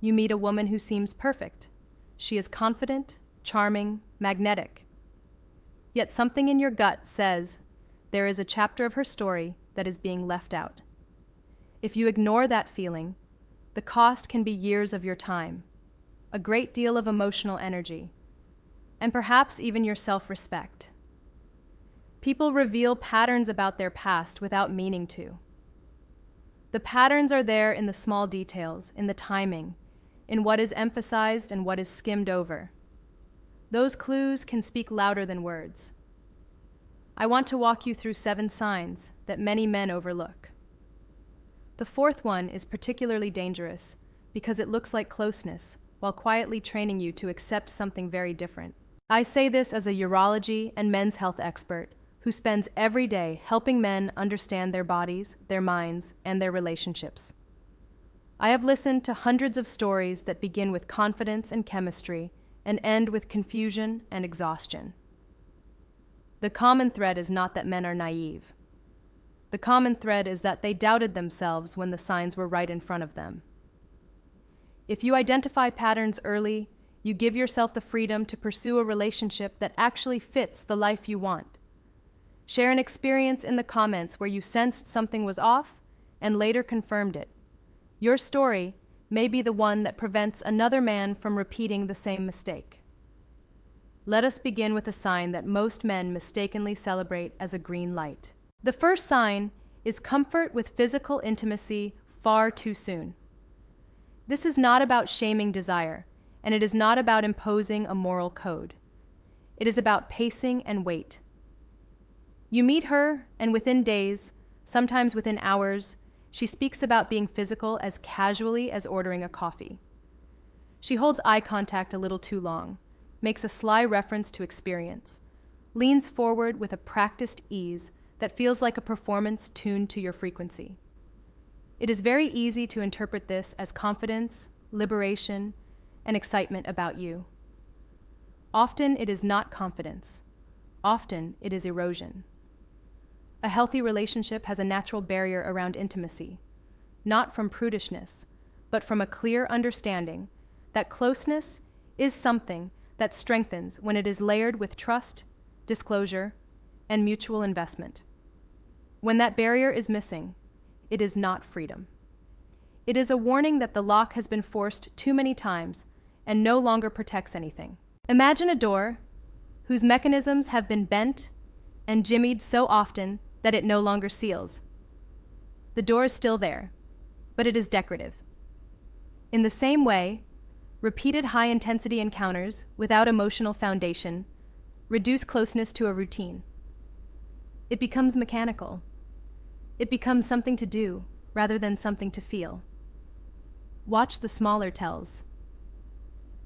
you meet a woman who seems perfect. She is confident, charming, magnetic. Yet something in your gut says there is a chapter of her story that is being left out. If you ignore that feeling, the cost can be years of your time, a great deal of emotional energy, and perhaps even your self-respect. People reveal patterns about their past without meaning to. The patterns are there in the small details, in the timing, in what is emphasized and what is skimmed over. Those clues can speak louder than words. I want to walk you through 7 signs that many men overlook. The 4th one is particularly dangerous because it looks like closeness while quietly training you to accept something very different. I say this as a urology and men's health expert who spends every day helping men understand their bodies, their minds, and their relationships. I have listened to hundreds of stories that begin with confidence and chemistry and end with confusion and exhaustion. The common thread is not that men are naive. The common thread is that they doubted themselves when the signs were right in front of them. If you identify patterns early, you give yourself the freedom to pursue a relationship that actually fits the life you want. Share an experience in the comments where you sensed something was off and later confirmed it. Your story may be the one that prevents another man from repeating the same mistake. Let us begin with a sign that most men mistakenly celebrate as a green light. The first sign is comfort with physical intimacy far too soon. This is not about shaming desire, and it is not about imposing a moral code. It is about pacing and weight. You meet her, and within days, sometimes within hours, she speaks about being physical as casually as ordering a coffee. She holds eye contact a little too long, makes a sly reference to experience, leans forward with a practiced ease that feels like a performance tuned to your frequency. It is very easy to interpret this as confidence, liberation, and excitement about you. Often it is not confidence. Often it is erosion. A healthy relationship has a natural barrier around intimacy, not from prudishness, but from a clear understanding that closeness is something that strengthens when it is layered with trust, disclosure, and mutual investment. When that barrier is missing, it is not freedom. It is a warning that the lock has been forced too many times and no longer protects anything. Imagine a door whose mechanisms have been bent and jimmied so often that it no longer seals. The door is still there, but it is decorative. In the same way, repeated high-intensity encounters without emotional foundation reduce closeness to a routine. It becomes mechanical. It becomes something to do rather than something to feel. Watch the smaller tells.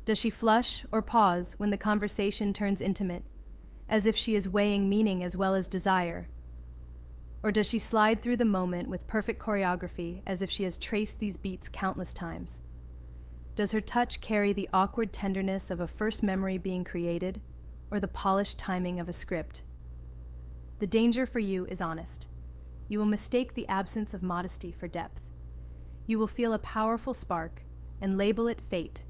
Does she flush or pause when the conversation turns intimate, as if she is weighing meaning as well as desire? Or does she slide through the moment with perfect choreography as if she has traced these beats countless times? Does her touch carry the awkward tenderness of a first memory being created, or the polished timing of a script? The danger for you is honest. You will mistake the absence of modesty for depth. You will feel a powerful spark and label it fate,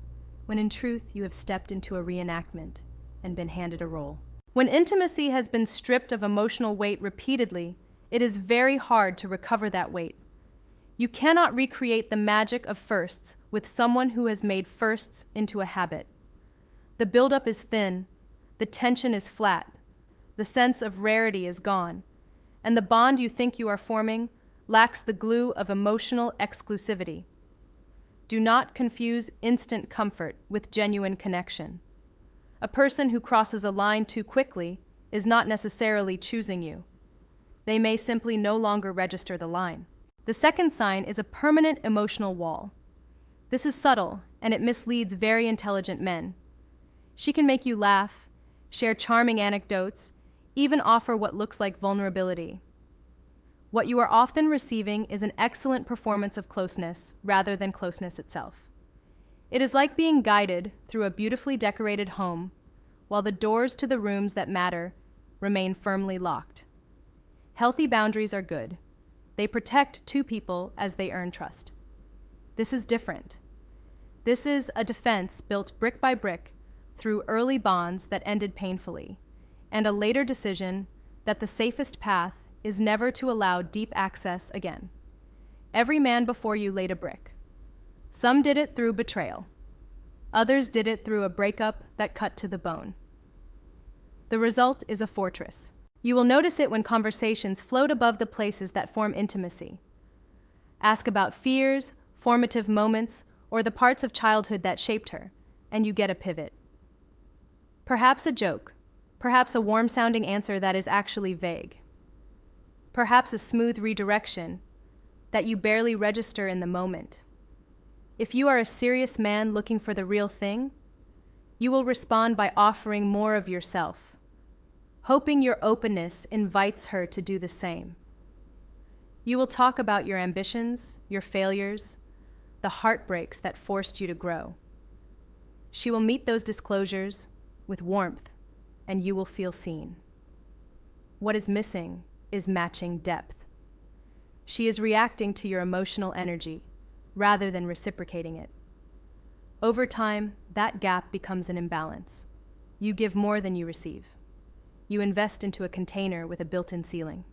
when in truth you have stepped into a reenactment and been handed a role. When intimacy has been stripped of emotional weight repeatedly, it is very hard to recover that weight. You cannot recreate the magic of firsts with someone who has made firsts into a habit. The buildup is thin, the tension is flat, the sense of rarity is gone, and the bond you think you are forming lacks the glue of emotional exclusivity. Do not confuse instant comfort with genuine connection. A person who crosses a line too quickly is not necessarily choosing you. They may simply no longer register the line. The second sign is a permanent emotional wall. This is subtle, and it misleads very intelligent men. She can make you laugh, share charming anecdotes, even offer what looks like vulnerability. What you are often receiving is an excellent performance of closeness rather than closeness itself. It is like being guided through a beautifully decorated home while the doors to the rooms that matter remain firmly locked. Healthy boundaries are good. They protect two people as they earn trust. This is different. This is a defense built brick by brick through early bonds that ended painfully, and a later decision that the safest path is never to allow deep access again. Every man before you laid a brick. Some did it through betrayal. Others did it through a breakup that cut to the bone. The result is a fortress. You will notice it when conversations float above the places that form intimacy. Ask about fears, formative moments, or the parts of childhood that shaped her, and you get a pivot. Perhaps a joke, perhaps a warm-sounding answer that is actually vague. Perhaps a smooth redirection that you barely register in the moment. If you are a serious man looking for the real thing, you will respond by offering more of yourself, hoping your openness invites her to do the same. You will talk about your ambitions, your failures, the heartbreaks that forced you to grow. She will meet those disclosures with warmth, and you will feel seen. What is missing is matching depth. She is reacting to your emotional energy rather than reciprocating it. Over time, that gap becomes an imbalance. You give more than you receive. You invest into a container with a built-in ceiling.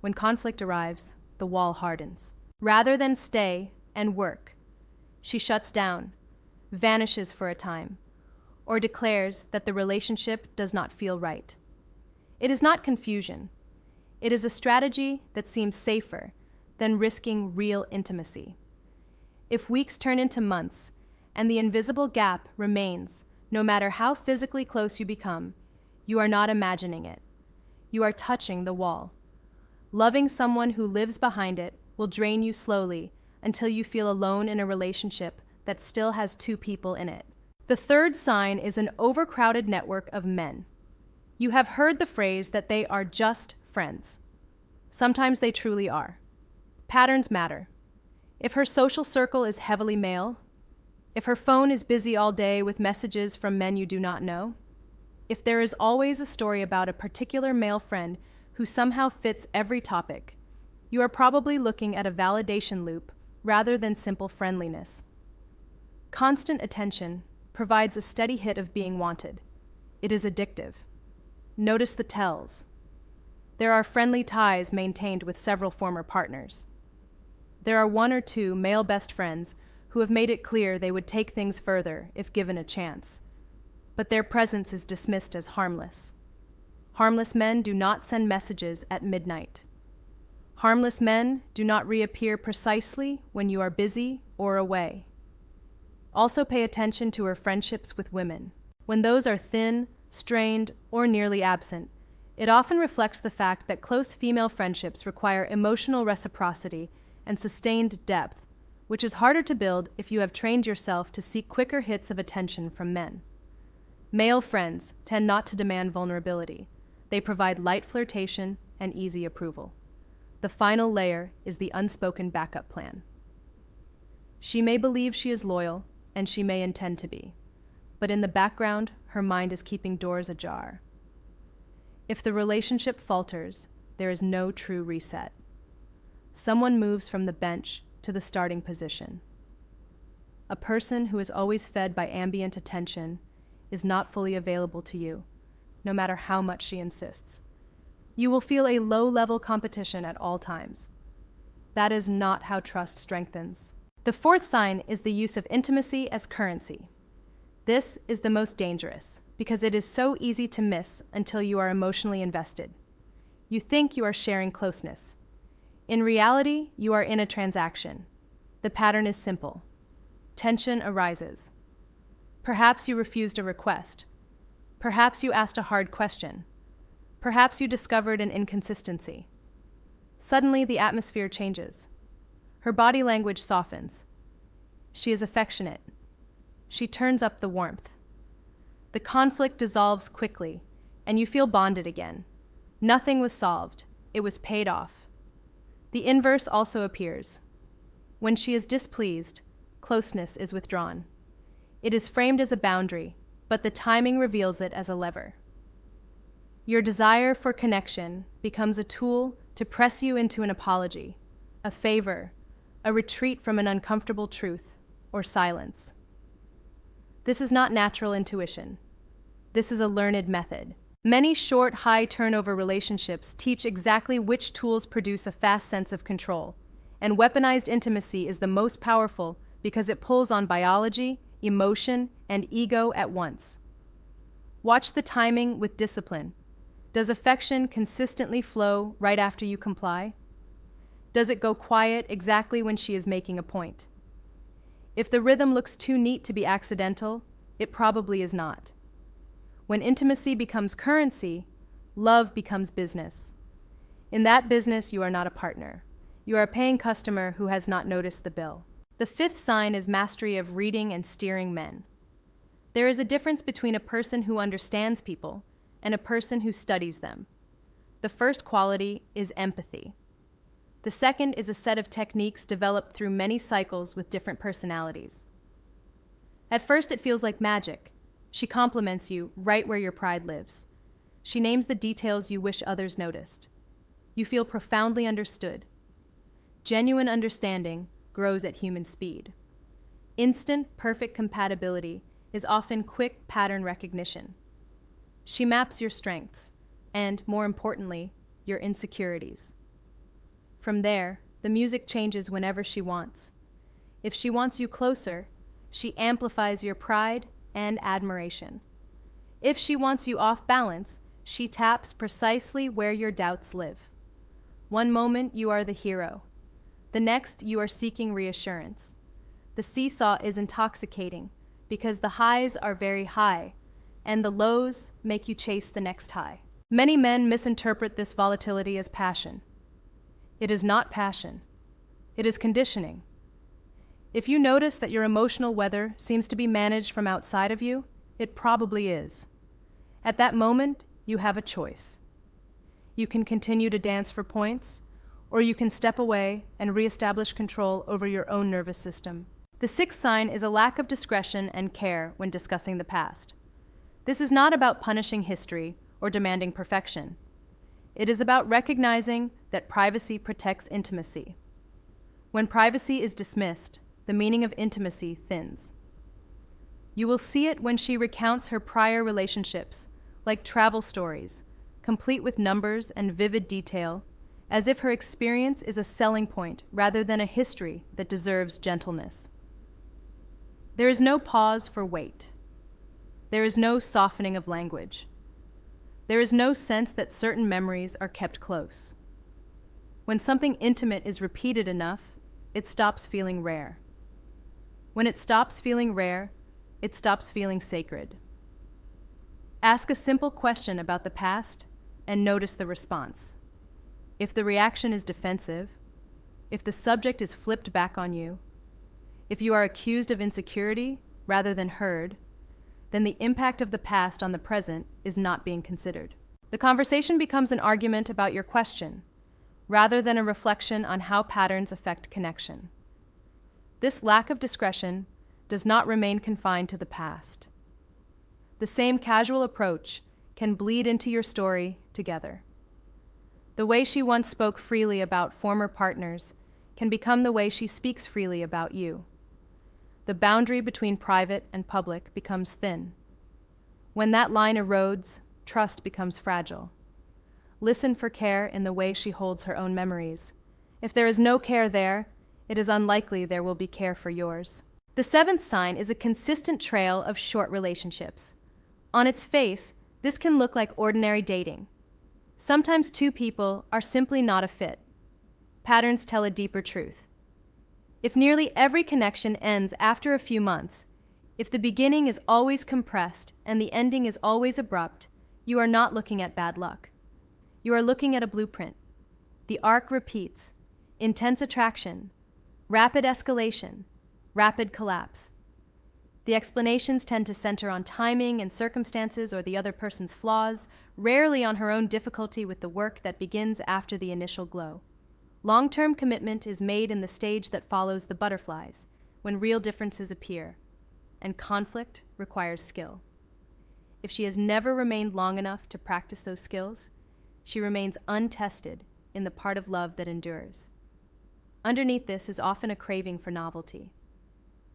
When conflict arrives, the wall hardens. Rather than stay and work, she shuts down, vanishes for a time, or declares that the relationship does not feel right. It is not confusion. It is a strategy that seems safer than risking real intimacy. If weeks turn into months and the invisible gap remains, no matter how physically close you become, you are not imagining it. You are touching the wall. Loving someone who lives behind it will drain you slowly until you feel alone in a relationship that still has two people in it. The third sign is an overcrowded network of men. You have heard the phrase that they are just friends. Sometimes they truly are. Patterns matter. If her social circle is heavily male, if her phone is busy all day with messages from men you do not know, if there is always a story about a particular male friend who somehow fits every topic, you are probably looking at a validation loop rather than simple friendliness. Constant attention provides a steady hit of being wanted. It is addictive. Notice the tells. There are friendly ties maintained with several former partners. There are one or two male best friends who have made it clear they would take things further if given a chance, but their presence is dismissed as harmless. Harmless men do not send messages at midnight. Harmless men do not reappear precisely when you are busy or away. Also pay attention to her friendships with women. When those are thin, strained, or nearly absent, it often reflects the fact that close female friendships require emotional reciprocity and sustained depth, which is harder to build if you have trained yourself to seek quicker hits of attention from men. Male friends tend not to demand vulnerability. They provide light flirtation and easy approval. The final layer is the unspoken backup plan. She may believe she is loyal, and she may intend to be, but in the background, her mind is keeping doors ajar. If the relationship falters, there is no true reset. Someone moves from the bench to the starting position. A person who is always fed by ambient attention is not fully available to you, no matter how much she insists. You will feel a low-level competition at all times. That is not how trust strengthens. The fourth sign is the use of intimacy as currency. This is the most dangerous because it is so easy to miss until you are emotionally invested. You think you are sharing closeness. In reality, you are in a transaction. The pattern is simple. Tension arises. Perhaps you refused a request. Perhaps you asked a hard question. Perhaps you discovered an inconsistency. Suddenly, the atmosphere changes. Her body language softens. She is affectionate. She turns up the warmth. The conflict dissolves quickly, and you feel bonded again. Nothing was solved. It was paid off. The inverse also appears. When she is displeased, closeness is withdrawn. It is framed as a boundary, but the timing reveals it as a lever. Your desire for connection becomes a tool to press you into an apology, a favor, a retreat from an uncomfortable truth, or silence. This is not natural intuition. This is a learned method. Many short, high-turnover relationships teach exactly which tools produce a fast sense of control, and weaponized intimacy is the most powerful because it pulls on biology, emotion, and ego at once. Watch the timing with discipline. Does affection consistently flow right after you comply? Does it go quiet exactly when she is making a point? If the rhythm looks too neat to be accidental, it probably is not. When intimacy becomes currency, love becomes business. In that business, you are not a partner. You are a paying customer who has not noticed the bill. The fifth sign is mastery of reading and steering men. There is a difference between a person who understands people and a person who studies them. The first quality is empathy. The second is a set of techniques developed through many cycles with different personalities. At first, it feels like magic. She compliments you right where your pride lives. She names the details you wish others noticed. You feel profoundly understood. Genuine understanding grows at human speed. Instant, perfect compatibility is often quick pattern recognition. She maps your strengths and, more importantly, your insecurities. From there, the music changes whenever she wants. If she wants you closer, she amplifies your pride and admiration. If she wants you off balance, she taps precisely where your doubts live. One moment you are the hero. The next you are seeking reassurance. The seesaw is intoxicating because the highs are very high and the lows make you chase the next high. Many men misinterpret this volatility as passion. It is not passion. It is conditioning. If you notice that your emotional weather seems to be managed from outside of you, it probably is. At that moment, you have a choice. You can continue to dance for points, or you can step away and reestablish control over your own nervous system. The sixth sign is a lack of discretion and care when discussing the past. This is not about punishing history or demanding perfection. It is about recognizing that privacy protects intimacy. When privacy is dismissed, the meaning of intimacy thins. You will see it when she recounts her prior relationships, like travel stories, complete with numbers and vivid detail, as if her experience is a selling point rather than a history that deserves gentleness. There is no pause for weight. There is no softening of language. There is no sense that certain memories are kept close. When something intimate is repeated enough, it stops feeling rare. When it stops feeling rare, it stops feeling sacred. Ask a simple question about the past and notice the response. If the reaction is defensive, if the subject is flipped back on you, if you are accused of insecurity rather than heard, then the impact of the past on the present is not being considered. The conversation becomes an argument about your question, rather than a reflection on how patterns affect connection. This lack of discretion does not remain confined to the past. The same casual approach can bleed into your story together. The way she once spoke freely about former partners can become the way she speaks freely about you. The boundary between private and public becomes thin. When that line erodes, trust becomes fragile. Listen for care in the way she holds her own memories. If there is no care there, it is unlikely there will be care for yours. The seventh sign is a consistent trail of short relationships. On its face, this can look like ordinary dating. Sometimes two people are simply not a fit. Patterns tell a deeper truth. If nearly every connection ends after a few months, if the beginning is always compressed and the ending is always abrupt, you are not looking at bad luck. You are looking at a blueprint. The arc repeats: intense attraction, rapid escalation, rapid collapse. The explanations tend to center on timing and circumstances or the other person's flaws, rarely on her own difficulty with the work that begins after the initial glow. Long-term commitment is made in the stage that follows the butterflies, when real differences appear, and conflict requires skill. If she has never remained long enough to practice those skills, she remains untested in the part of love that endures. Underneath this is often a craving for novelty.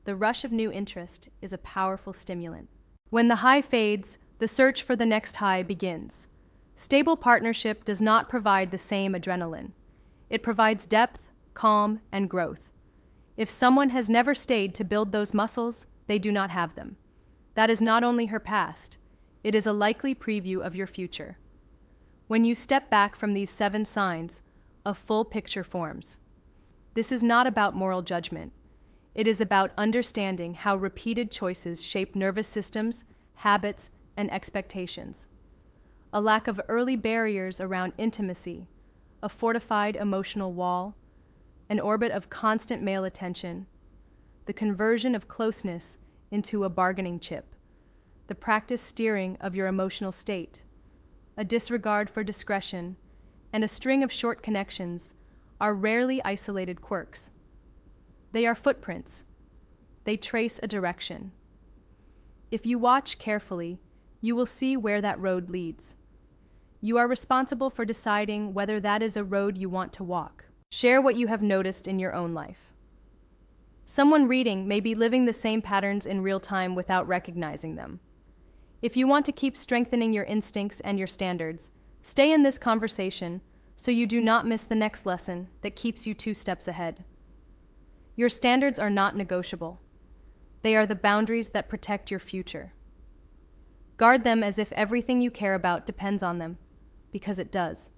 The rush of new interest is a powerful stimulant. When the high fades, the search for the next high begins. Stable partnership does not provide the same adrenaline. It provides depth, calm, and growth. If someone has never stayed to build those muscles, they do not have them. That is not only her past, it is a likely preview of your future. When you step back from these 7 signs, a full picture forms. This is not about moral judgment. It is about understanding how repeated choices shape nervous systems, habits, and expectations. A lack of early barriers around intimacy, a fortified emotional wall, an orbit of constant male attention, the conversion of closeness into a bargaining chip, the practice steering of your emotional state, a disregard for discretion, and a string of short connections are rarely isolated quirks. They are footprints. They trace a direction. If you watch carefully, you will see where that road leads. You are responsible for deciding whether that is a road you want to walk. Share what you have noticed in your own life. Someone reading may be living the same patterns in real time without recognizing them. If you want to keep strengthening your instincts and your standards, stay in this conversation so you do not miss the next lesson that keeps you 2 steps ahead. Your standards are not negotiable. They are the boundaries that protect your future. Guard them as if everything you care about depends on them, because it does.